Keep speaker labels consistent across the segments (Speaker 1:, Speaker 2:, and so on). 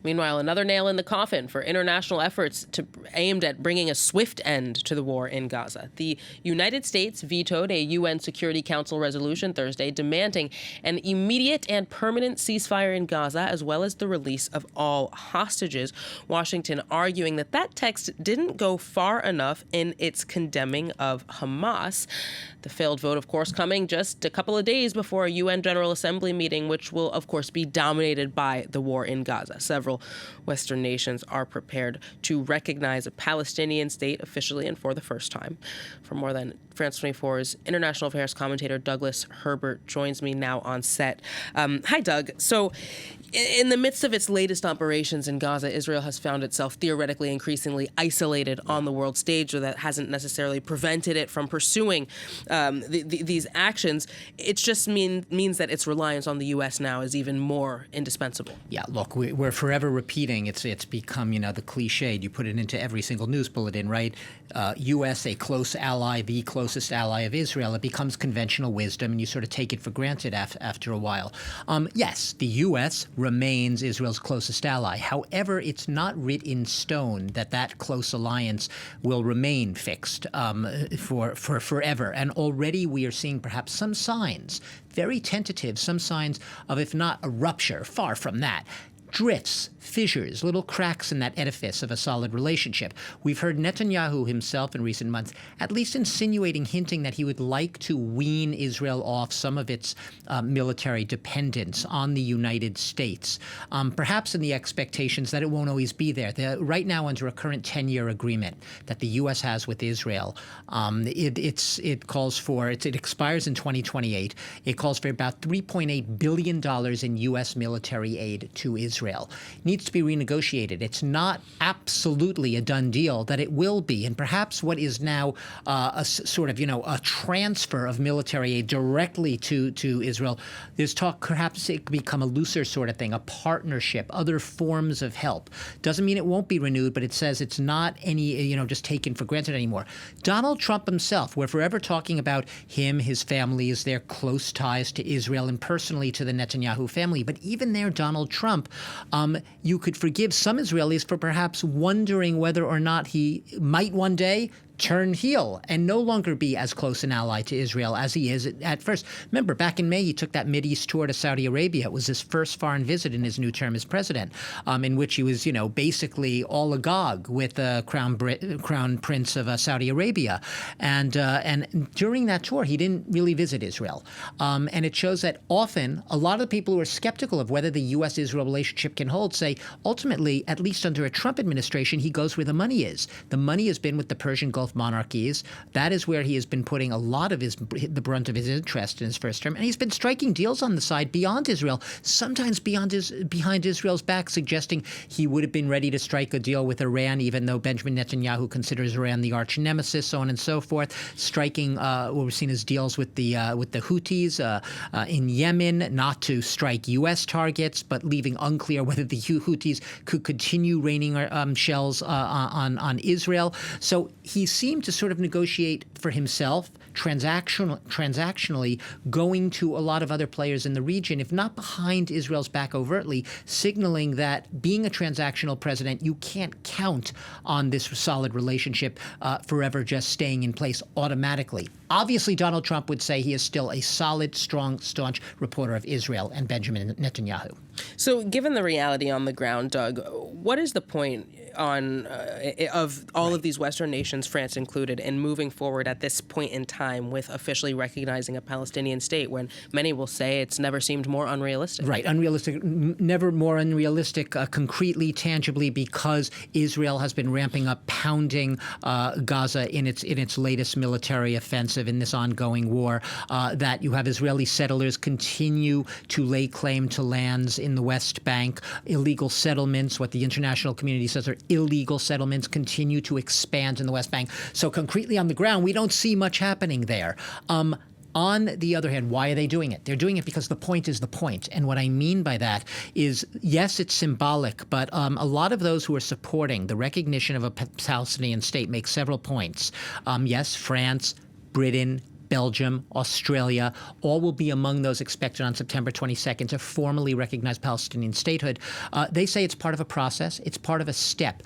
Speaker 1: Meanwhile, another nail in the coffin for international efforts aimed at bringing a swift end to the war in Gaza. The United States vetoed a UN Security Council resolution Thursday demanding an immediate and permanent ceasefire in Gaza, as well as the release of all hostages. Washington arguing that text didn't go far enough in its condemning of Hamas. The failed vote, of course, coming just a couple of days before a UN General Assembly meeting, which will, of course, be dominated by the war in Gaza. Several Western nations are prepared to recognize a Palestinian state officially and for the first time. For more than France 24's international affairs commentator Douglas Herbert joins me now on set. Hi, Doug. So, in the midst of its latest operations in Gaza, Israel has found itself theoretically increasingly isolated on the world stage, though that hasn't necessarily prevented it from pursuing these actions. It just means that its reliance on the U.S. now is even more indispensable.
Speaker 2: Yeah, look, we're forever repeating. It's become, the cliche. You put it into every single news bulletin, right? U.S., a close ally, the closest ally of Israel. It becomes conventional wisdom, and you sort of take it for granted after a while. Yes, the U.S. remains Israel's closest ally. However, it's not writ in stone that close alliance will remain fixed for forever. And already we are seeing perhaps some signs, very tentative, some signs of, if not a rupture, far from that, drifts, fissures, little cracks in that edifice of a solid relationship. We've heard Netanyahu himself in recent months at least insinuating, hinting that he would like to wean Israel off some of its military dependence on the United States, perhaps in the expectations that it won't always be there. Right now, under a current 10-year agreement that the U.S. has with Israel, it calls for, it expires in 2028. It calls for about $3.8 billion in U.S. military aid to Israel. Needs to be renegotiated. It's not absolutely a done deal that it will be. And perhaps what is now a sort of, a transfer of military aid directly to Israel, there's talk perhaps it could become a looser sort of thing, a partnership, other forms of help. Doesn't mean it won't be renewed, but it says it's not any, just taken for granted anymore. Donald Trump himself, we're forever talking about him, his family, their close ties to Israel and personally to the Netanyahu family. But even there, Donald Trump, you could forgive some Israelis for perhaps wondering whether or not he might one day turn heel and no longer be as close an ally to Israel as he is at first. Remember, back in May, he took that Mideast tour to Saudi Arabia. It was his first foreign visit in his new term as president, in which he was, basically all agog with the Crown Prince of Saudi Arabia. And during that tour, he didn't really visit Israel. And it shows that often a lot of the people who are skeptical of whether the U.S.-Israel relationship can hold say, ultimately, at least under a Trump administration, he goes where the money is. The money has been with the Persian Gulf monarchies. That is where he has been putting a lot of the brunt of his interest in his first term. And he's been striking deals on the side beyond Israel, sometimes behind Israel's back, suggesting he would have been ready to strike a deal with Iran, even though Benjamin Netanyahu considers Iran the arch nemesis, so on and so forth. Striking what we've seen as deals with the Houthis in Yemen, not to strike U.S. targets, but leaving unclear whether the Houthis could continue raining shells on Israel. So he seemed to sort of negotiate for himself, transactionally, going to a lot of other players in the region, if not behind Israel's back overtly, signaling that being a transactional president, you can't count on this solid relationship forever just staying in place automatically. Obviously, Donald Trump would say he is still a solid, strong, staunch reporter of Israel and Benjamin Netanyahu.
Speaker 1: So given the reality on the ground, Doug, what is the point of all of these Western nations, France included, in moving forward at this point in time with officially recognizing a Palestinian state when many will say it's never seemed more unrealistic?
Speaker 2: Right, unrealistic, never more unrealistic, concretely, tangibly, because Israel has been ramping up, pounding Gaza in its latest military offensive in this ongoing war, that you have Israeli settlers continue to lay claim to lands in the West Bank, illegal settlements, what the international community says are illegal settlements, continue to expand in the West Bank. So concretely on the ground, we don't see much happening there. On the other hand, why are they doing it? They're doing it because the point is the point. And what I mean by that is, yes, it's symbolic, but a lot of those who are supporting the recognition of a Palestinian state make several points. Yes, France, Britain, Belgium, Australia, all will be among those expected on September 22nd to formally recognize Palestinian statehood. They say it's part of a process. It's part of a step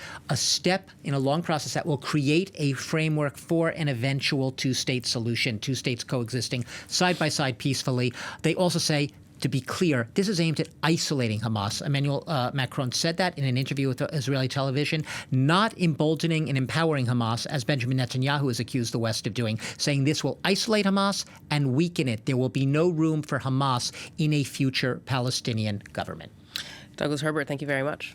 Speaker 2: in a long process that will create a framework for an eventual two-state solution, two states coexisting side by side peacefully. They also say, to be clear, this is aimed at isolating Hamas. Emmanuel Macron said that in an interview with Israeli television, not emboldening and empowering Hamas, as Benjamin Netanyahu has accused the West of doing, saying this will isolate Hamas and weaken it. There will be no room for Hamas in a future Palestinian government.
Speaker 1: Douglas Herbert, thank you very much.